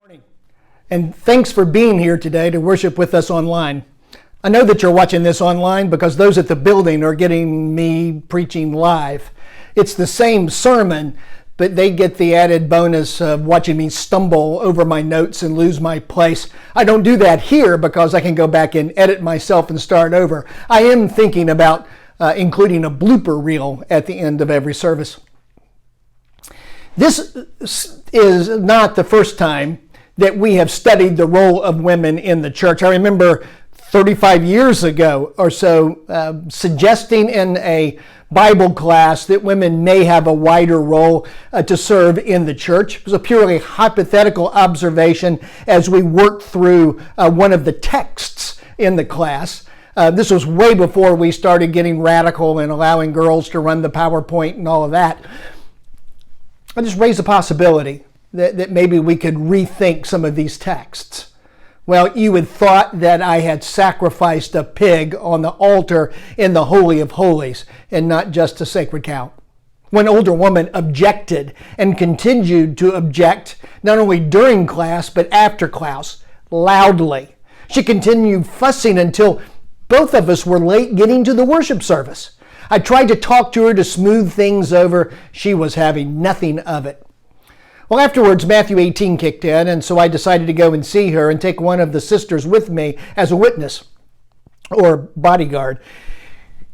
Morning. And thanks for being here today to worship with us online. I know that you're watching this online because those at the building are getting me preaching live. It's the same sermon, but they get the added bonus of watching me stumble over my notes and lose my place. I don't do that here because I can go back and edit myself and start over. I am thinking about including a blooper reel at the end of every service. This is not the first time that we have studied the role of women in the church. I remember 35 years ago or so suggesting in a Bible class that women may have a wider role to serve in the church. It was a purely hypothetical observation as we worked through one of the texts in the class. This was way before we started getting radical and allowing girls to run the PowerPoint and all of that. I just raised the possibility that maybe we could rethink some of these texts. Well, you would thought that I had sacrificed a pig on the altar in the Holy of Holies and not just a sacred cow. One older woman objected and continued to object not only during class but after class, loudly. She continued fussing until both of us were late getting to the worship service. I tried to talk to her to smooth things over. She was having nothing of it. Well, afterwards, Matthew 18 kicked in, and so I decided to go and see her and take one of the sisters with me as a witness or bodyguard.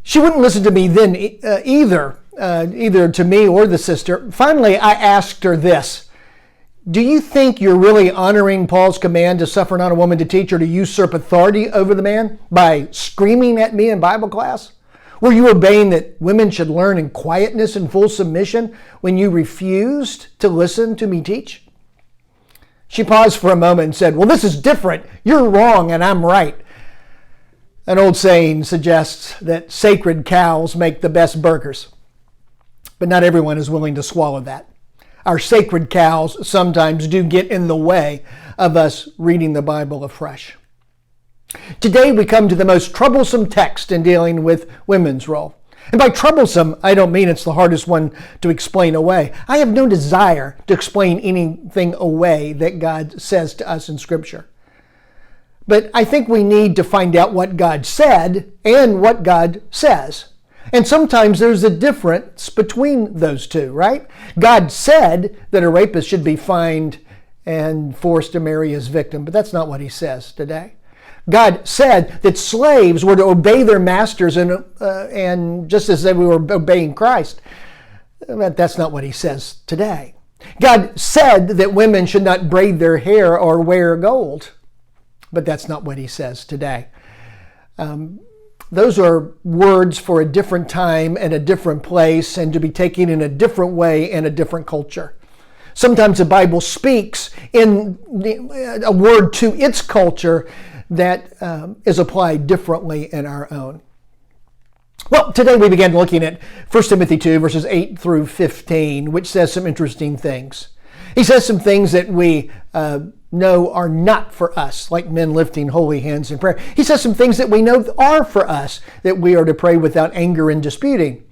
She wouldn't listen to me then either to me or the sister. Finally, I asked her this: do you think you're really honoring Paul's command to suffer not a woman to teach or to usurp authority over the man by screaming at me in Bible class? Were you obeying that women should learn in quietness and full submission when you refused to listen to me teach? She paused for a moment and said, well, this is different. You're wrong and I'm right. An old saying suggests that sacred cows make the best burgers, but not everyone is willing to swallow that. Our sacred cows sometimes do get in the way of us reading the Bible afresh. Today we come to the most troublesome text in dealing with women's role. And by troublesome, I don't mean it's the hardest one to explain away. I have no desire to explain anything away that God says to us in Scripture. But I think we need to find out what God said and what God says. And sometimes there's a difference between those two, right? God said that a rapist should be fined and forced to marry his victim, but that's not what he says today. God said that slaves were to obey their masters and just as they were obeying Christ. But that's not what he says today. God said that women should not braid their hair or wear gold. But that's not what he says today. Those are words for a different time and a different place and to be taken in a different way in a different culture. Sometimes the Bible speaks in a word to its culture that is applied differently in our own. Well, today we began looking at 1 Timothy 2, verses 8 through 15, which says some interesting things. He says some things that we know are not for us, like men lifting holy hands in prayer. He says some things that we know are for us, that we are to pray without anger and disputing.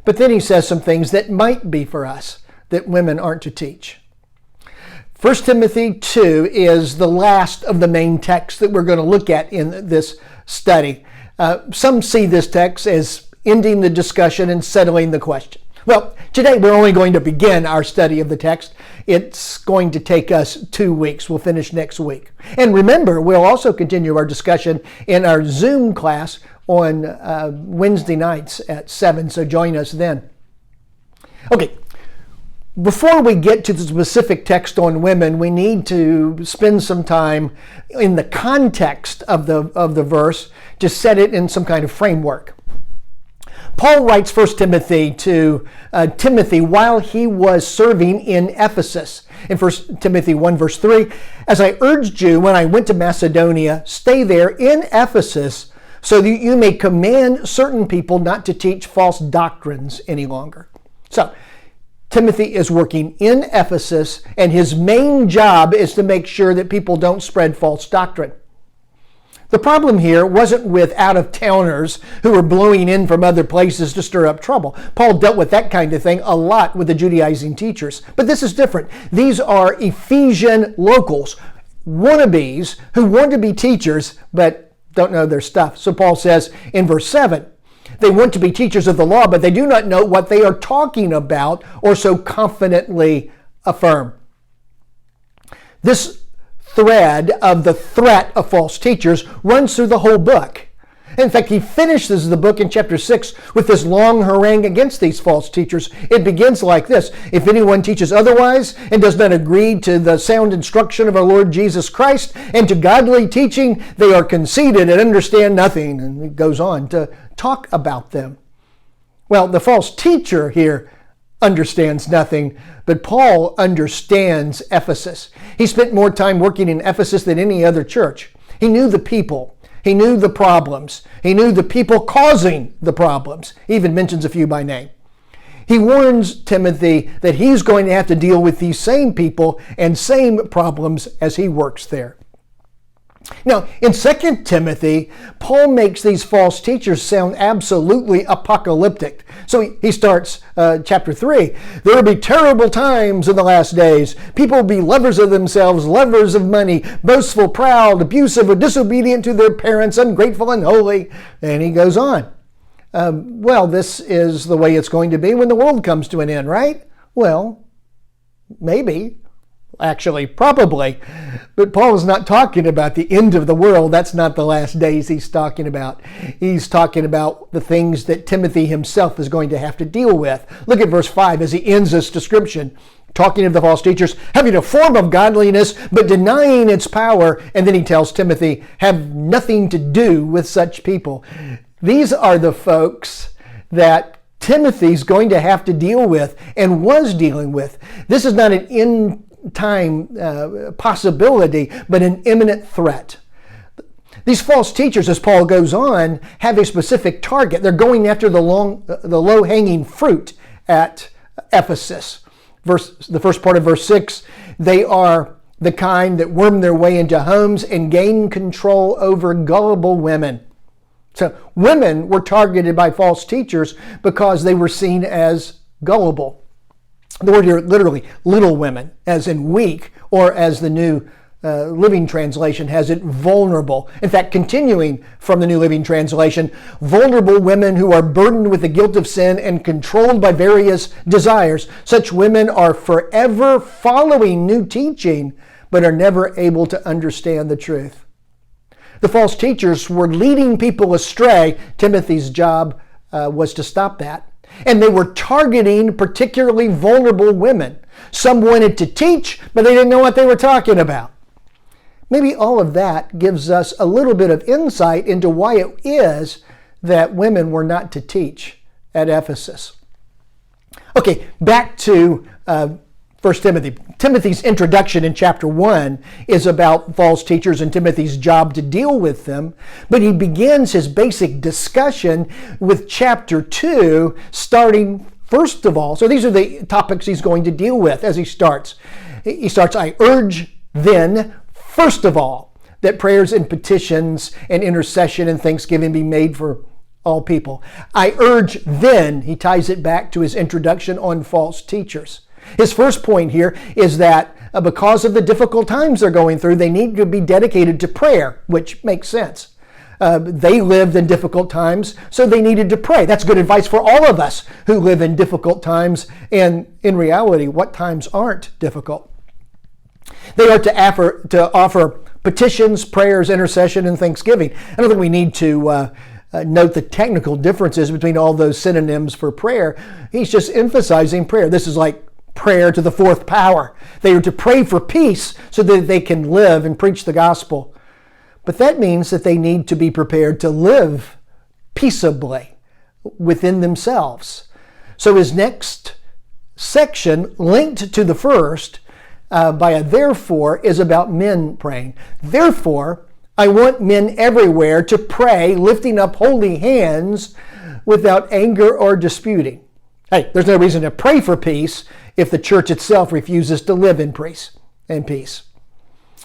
But then he says some things that might be for us, that women aren't to teach. 1 Timothy 2 is the last of the main texts that we're going to look at in this study. Some see this text as ending the discussion and settling the question. Well, today we're only going to begin our study of the text. It's going to take us 2 weeks. We'll finish next week. And remember, we'll also continue our discussion in our Zoom class on Wednesday nights at 7, so join us then. Okay. Before we get to the specific text on women, we need to spend some time in the context of the verse to set it in some kind of framework. Paul writes 1 Timothy to Timothy while he was serving in Ephesus. In 1 Timothy 1 verse 3, as I urged you when I went to Macedonia, stay there in Ephesus so that you may command certain people not to teach false doctrines any longer. So, Timothy is working in Ephesus, and his main job is to make sure that people don't spread false doctrine. The problem here wasn't with out-of-towners who were blowing in from other places to stir up trouble. Paul dealt with that kind of thing a lot with the Judaizing teachers. But this is different. These are Ephesian locals, wannabes who want to be teachers but don't know their stuff. So Paul says in verse 7, they want to be teachers of the law, but they do not know what they are talking about or so confidently affirm. This thread of the threat of false teachers runs through the whole book. In fact, he finishes the book in chapter 6 with this long harangue against these false teachers. It begins like this: if anyone teaches otherwise and does not agree to the sound instruction of our Lord Jesus Christ and to godly teaching, they are conceited and understand nothing. And it goes on to talk about them. Well, the false teacher here understands nothing, but Paul understands Ephesus. He spent more time working in Ephesus than any other church. He knew the people. He knew the problems. He knew the people causing the problems. He even mentions a few by name. He warns Timothy that he's going to have to deal with these same people and same problems as he works there. Now, in 2 Timothy, Paul makes these false teachers sound absolutely apocalyptic. So he starts chapter 3. There will be terrible times in the last days. People will be lovers of themselves, lovers of money, boastful, proud, abusive, or disobedient to their parents, ungrateful, and unholy. And he goes on. Well, this is the way it's going to be when the world comes to an end, right? Well, maybe. Actually, probably. But Paul is not talking about the end of the world. That's not the last days he's talking about. He's talking about the things that Timothy himself is going to have to deal with. Look at verse 5 as he ends this description, talking of the false teachers, having a form of godliness, but denying its power. And then he tells Timothy, have nothing to do with such people. These are the folks that Timothy's going to have to deal with and was dealing with. This is not an end-time possibility, but an imminent threat. These false teachers, as Paul goes on, have a specific target. They're going after the low-hanging fruit at Ephesus. The first part of verse 6, they are the kind that worm their way into homes and gain control over gullible women. So women were targeted by false teachers because they were seen as gullible. The word here literally, little women, as in weak, or as the New Living Translation has it, vulnerable. In fact, continuing from the New Living Translation, vulnerable women who are burdened with the guilt of sin and controlled by various desires. Such women are forever following new teaching, but are never able to understand the truth. The false teachers were leading people astray. Timothy's job was to stop that. And they were targeting particularly vulnerable women. Some wanted to teach, but they didn't know what they were talking about. Maybe all of that gives us a little bit of insight into why it is that women were not to teach at Ephesus. Okay, back to 1 Timothy. Timothy's introduction in chapter 1 is about false teachers and Timothy's job to deal with them, but he begins his basic discussion with chapter 2, starting first of all. So these are the topics he's going to deal with as he starts. He starts, I urge then, first of all, that prayers and petitions and intercession and thanksgiving be made for all people. I urge then, he ties it back to his introduction on false teachers. His first point here is that because of the difficult times they're going through, they need to be dedicated to prayer, which makes sense. They lived in difficult times, so they needed to pray. That's good advice for all of us who live in difficult times, and in reality, what times aren't difficult. They are to offer petitions, prayers, intercession, and thanksgiving. I don't think we need to note the technical differences between all those synonyms for prayer. He's just emphasizing prayer. This is like prayer to the fourth power. They are to pray for peace so that they can live and preach the gospel. But that means that they need to be prepared to live peaceably within themselves. So his next section, linked to the first by a therefore, is about men praying. Therefore, I want men everywhere to pray, lifting up holy hands without anger or disputing. Hey, there's no reason to pray for peace if the church itself refuses to live in peace.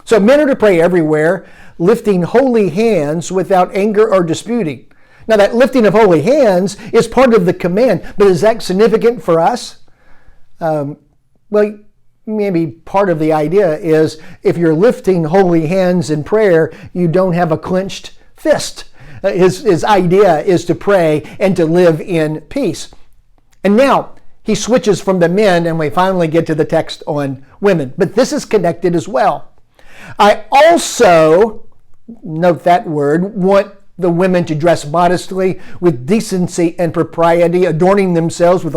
So men are to pray everywhere, lifting holy hands without anger or disputing. Now that lifting of holy hands is part of the command, but is that significant for us? Well, maybe part of the idea is if you're lifting holy hands in prayer, you don't have a clenched fist. His idea is to pray and to live in peace. And now he switches from the men and we finally get to the text on women. But this is connected as well. I also, note that word, want the women to dress modestly with decency and propriety, adorning themselves with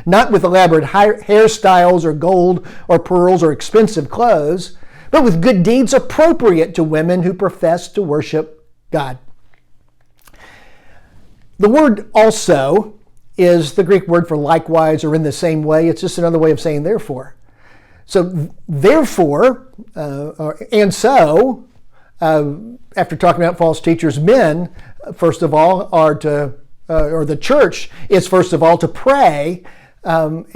not with elaborate hairstyles or gold or pearls or expensive clothes, but with good deeds appropriate to women who profess to worship God. The word also is the Greek word for likewise or in the same way. It's just another way of saying therefore. So therefore, after talking about false teachers, men, first of all, are to, or the church is first of all to pray, and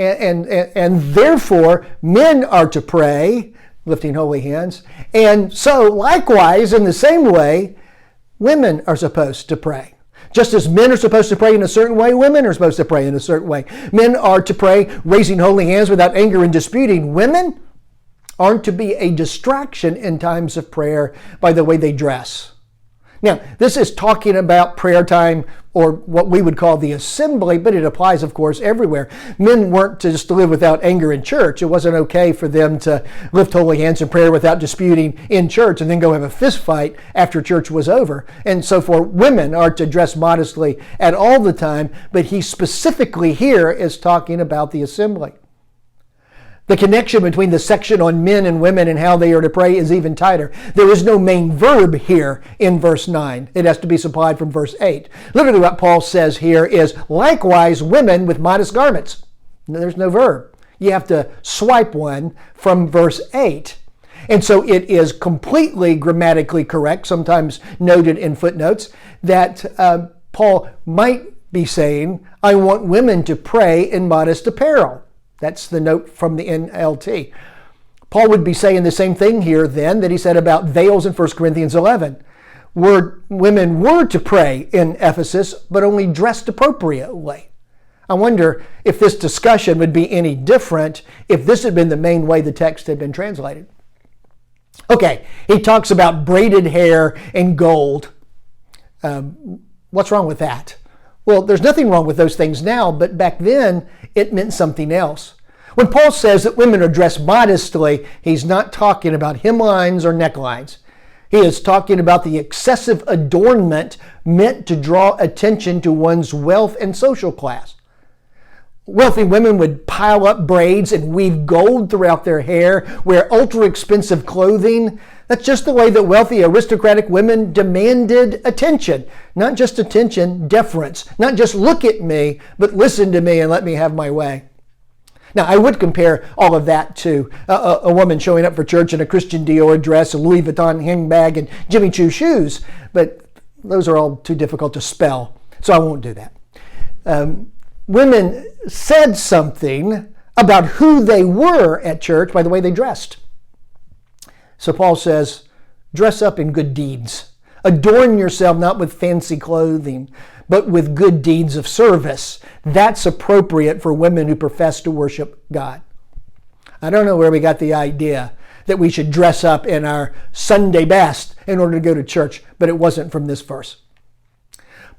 therefore men are to pray, lifting holy hands. And so likewise, in the same way, women are supposed to pray. Just as men are supposed to pray in a certain way, women are supposed to pray in a certain way. Men are to pray raising holy hands without anger and disputing. Women aren't to be a distraction in times of prayer by the way they dress. Now, this is talking about prayer time or what we would call the assembly, but it applies, of course, everywhere. Men weren't to just live without anger in church. It wasn't okay for them to lift holy hands in prayer without disputing in church and then go have a fist fight after church was over. And so for women are to dress modestly at all the time, but he specifically here is talking about the assembly. The connection between the section on men and women and how they are to pray is even tighter. There is no main verb here in verse 9. It has to be supplied from verse 8. Literally what Paul says here is, likewise women with modest garments. There's no verb. You have to swipe one from verse 8. And so it is completely grammatically correct, sometimes noted in footnotes, that Paul might be saying, I want women to pray in modest apparel. That's the note from the NLT. Paul would be saying the same thing here then that he said about veils in 1 Corinthians 11. Women were to pray in Ephesus, but only dressed appropriately. I wonder if this discussion would be any different if this had been the main way the text had been translated. Okay, he talks about braided hair and gold. What's wrong with that? Well, there's nothing wrong with those things now, but back then it meant something else. When Paul says that women are dressed modestly, he's not talking about hemlines or necklines. He is talking about the excessive adornment meant to draw attention to one's wealth and social class. Wealthy women would pile up braids and weave gold throughout their hair, wear ultra-expensive clothing. That's just the way that wealthy aristocratic women demanded attention. Not just attention, deference. Not just look at me, but listen to me and let me have my way. Now, I would compare all of that to a woman showing up for church in a Christian Dior dress, a Louis Vuitton handbag, and Jimmy Choo shoes, but those are all too difficult to spell, so I won't do that. Women said something about who they were at church by the way they dressed. So Paul says, dress up in good deeds. Adorn yourself not with fancy clothing, but with good deeds of service. That's appropriate for women who profess to worship God. I don't know where we got the idea that we should dress up in our Sunday best in order to go to church, but it wasn't from this verse.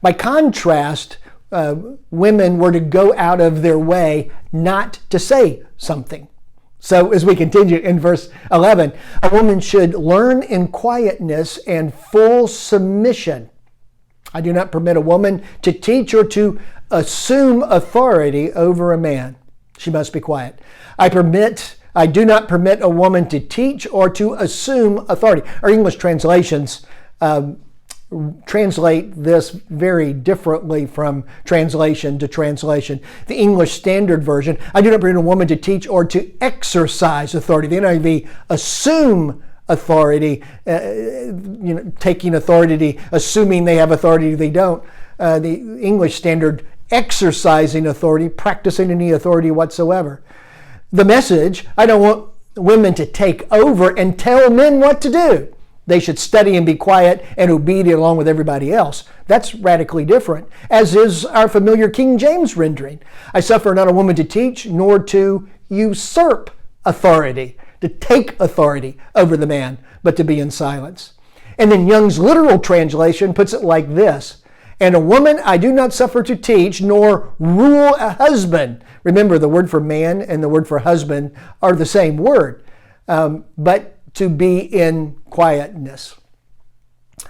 By contrast, women were to go out of their way not to say something. So as we continue in verse 11, a woman should learn in quietness and full submission. I do not permit a woman to teach or to assume authority over a man. She must be quiet. I do not permit a woman to teach or to assume authority. Our English translations translate this very differently from translation to translation. The English Standard Version, I do not permit a woman to teach or to exercise authority. The NIV, assume authority, taking authority, assuming they have authority, they don't. The English Standard, exercising authority, practicing any authority whatsoever. The Message, I don't want women to take over and tell men what to do. They should study and be quiet and obedient along with everybody else. That's radically different, as is our familiar King James rendering. I suffer not a woman to teach, nor to usurp authority, to take authority over the man, but to be in silence. And then Young's literal translation puts it like this: and a woman I do not suffer to teach, nor rule a husband. Remember, the word for man and the word for husband are the same word, but to be in quietness.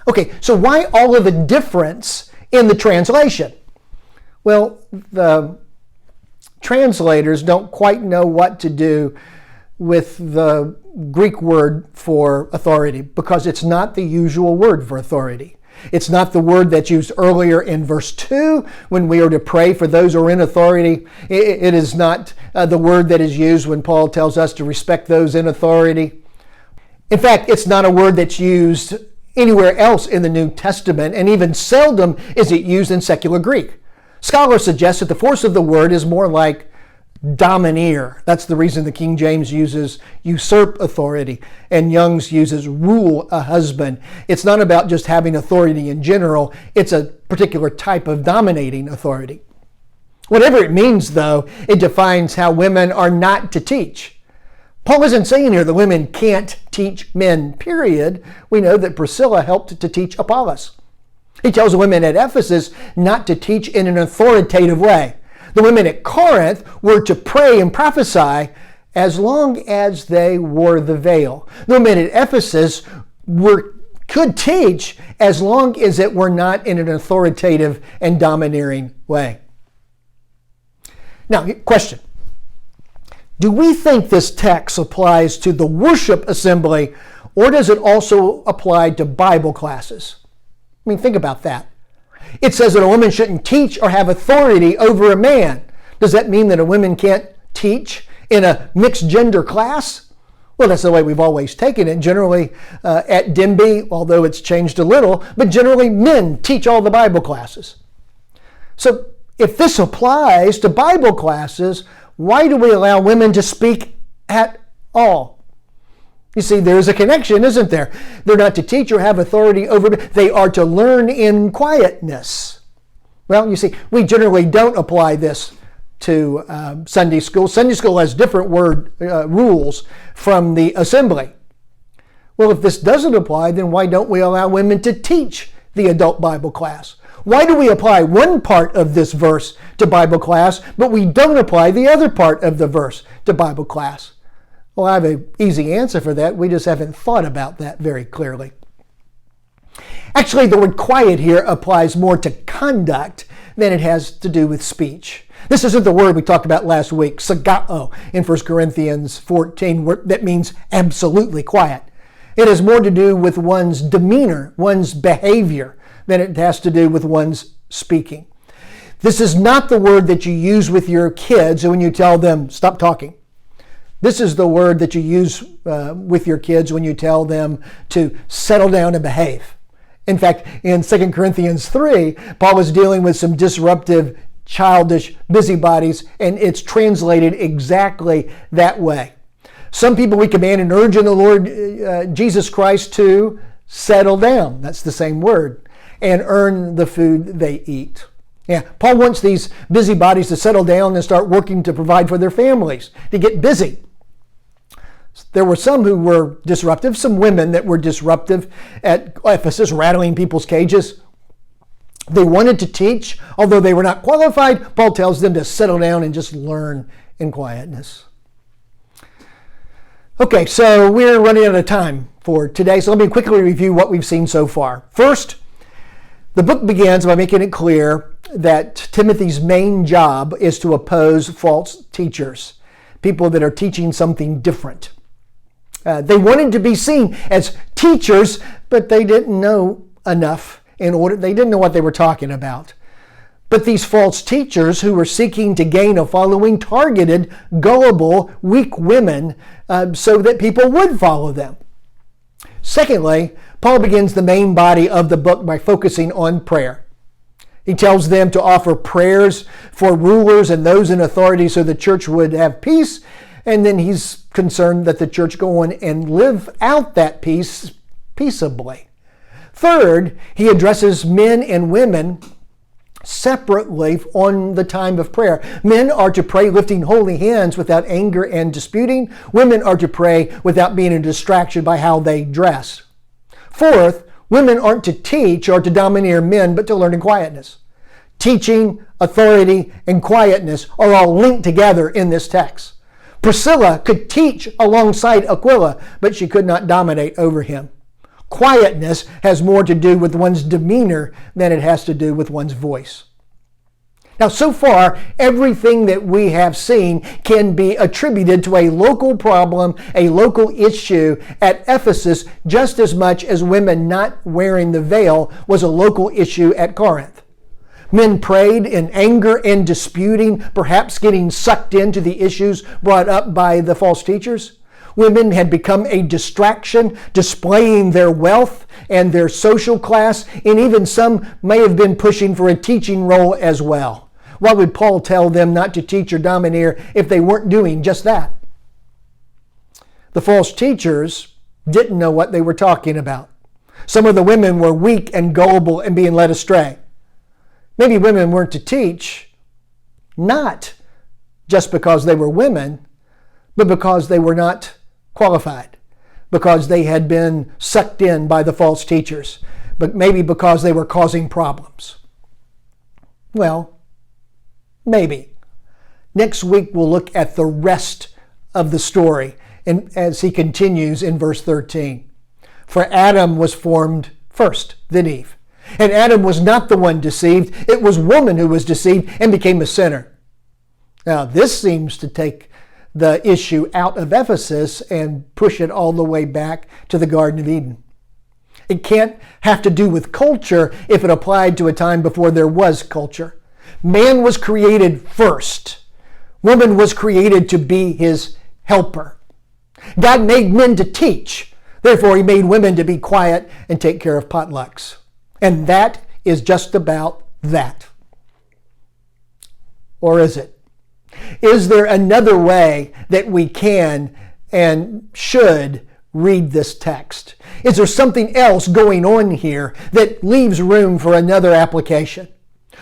Okay, so why all of the difference in the translation? Well, the translators don't quite know what to do with the Greek word for authority, because it's not the usual word for authority. It's not the word that's used earlier in verse 2 when we are to pray for those who are in authority. It is not the word that is used when Paul tells us to respect those in authority. In fact, it's not a word that's used anywhere else in the New Testament, and even seldom is it used in secular Greek. Scholars suggest that the force of the word is more like domineer. That's the reason the King James uses usurp authority and Young's uses rule a husband. It's not about just having authority in general. It's a particular type of dominating authority. Whatever it means, though, it defines how women are not to teach. Paul isn't saying here that women can't teach men, period. We know that Priscilla helped to teach Apollos. He tells the women at Ephesus not to teach in an authoritative way. The women at Corinth were to pray and prophesy as long as they wore the veil. The women at Ephesus could teach as long as it were not in an authoritative and domineering way. Now, question. Do we think this text applies to the worship assembly, or does it also apply to Bible classes? I mean, think about that. It says that a woman shouldn't teach or have authority over a man. Does that mean that a woman can't teach in a mixed gender class? Well, that's the way we've always taken it. Generally, at Denby, although it's changed a little, but generally men teach all the Bible classes. So if this applies to Bible classes, why do we allow women to speak at all? You see, there's a connection, isn't there? They're not to teach or have authority over, they are to learn in quietness. Well, you see, we generally don't apply this to Sunday school. Sunday school has different rules from the assembly. Well, if this doesn't apply, then why don't we allow women to teach the adult Bible class? Why do we apply one part of this verse to Bible class, but we don't apply the other part of the verse to Bible class? Well, I have an easy answer for that. We just haven't thought about that very clearly. Actually, the word quiet here applies more to conduct than it has to do with speech. This isn't the word we talked about last week, sagao, in 1 Corinthians 14, that means absolutely quiet. It has more to do with one's demeanor, one's behavior, than it has to do with one's speaking. This is not the word that you use with your kids when you tell them, stop talking. This is the word that you use with your kids when you tell them to settle down and behave. In fact, in 2 Corinthians 3, Paul was dealing with some disruptive, childish busybodies, and it's translated exactly that way. Some people we command and urge in the Lord Jesus Christ to settle down. That's the same word. And earn the food they eat. Yeah, Paul wants these busybodies to settle down and start working to provide for their families, to get busy. There were some who were disruptive, some women that were disruptive at Ephesus, rattling people's cages. They wanted to teach, although they were not qualified. Paul tells them to settle down and just learn in quietness. Okay, so we're running out of time for today, so let me quickly review what we've seen so far. First, the book begins by making it clear that Timothy's main job is to oppose false teachers, people that are teaching something different. They wanted to be seen as teachers, but they didn't know enough they didn't know what they were talking about. But these false teachers who were seeking to gain a following targeted, gullible, weak women so that people would follow them. Secondly, Paul begins the main body of the book by focusing on prayer. He tells them to offer prayers for rulers and those in authority so the church would have peace, And then he's concerned that the church go on and live out that peace peaceably. Third, he addresses men and women separately on the time of prayer. Men are to pray lifting holy hands without anger and disputing. Women are to pray without being a distraction by how they dress. Fourth, women aren't to teach or to domineer men, but to learn in quietness. Teaching, authority, and quietness are all linked together in this text. Priscilla could teach alongside Aquila, but she could not dominate over him. Quietness has more to do with one's demeanor than it has to do with one's voice. Now, so far, everything that we have seen can be attributed to a local problem, a local issue at Ephesus, just as much as women not wearing the veil was a local issue at Corinth. Men prayed in anger and disputing, perhaps getting sucked into the issues brought up by the false teachers. Women had become a distraction, displaying their wealth and their social class, and even some may have been pushing for a teaching role as well. Why would Paul tell them not to teach or domineer if they weren't doing just that? The false teachers didn't know what they were talking about. Some of the women were weak and gullible and being led astray. Maybe women weren't to teach, not just because they were women, but because they were not qualified, because they had been sucked in by the false teachers, but maybe because they were causing problems. Well, maybe. Next week we'll look at the rest of the story, and as he continues in verse 13. For Adam was formed first, then Eve. And Adam was not the one deceived. It was woman who was deceived and became a sinner. Now, this seems to take the issue out of Ephesus and push it all the way back to the Garden of Eden. It can't have to do with culture if it applied to a time before there was culture. Man was created first. Woman was created to be his helper. God made men to teach. Therefore, he made women to be quiet and take care of potlucks. And that is just about that. Or is it? Is there another way that we can and should read this text? Is there something else going on here that leaves room for another application?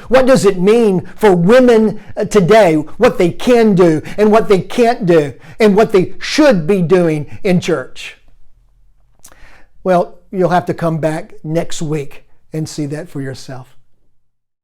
What does it mean for women today, what they can do and what they can't do, and what they should be doing in church? Well, you'll have to come back next week and see that for yourself.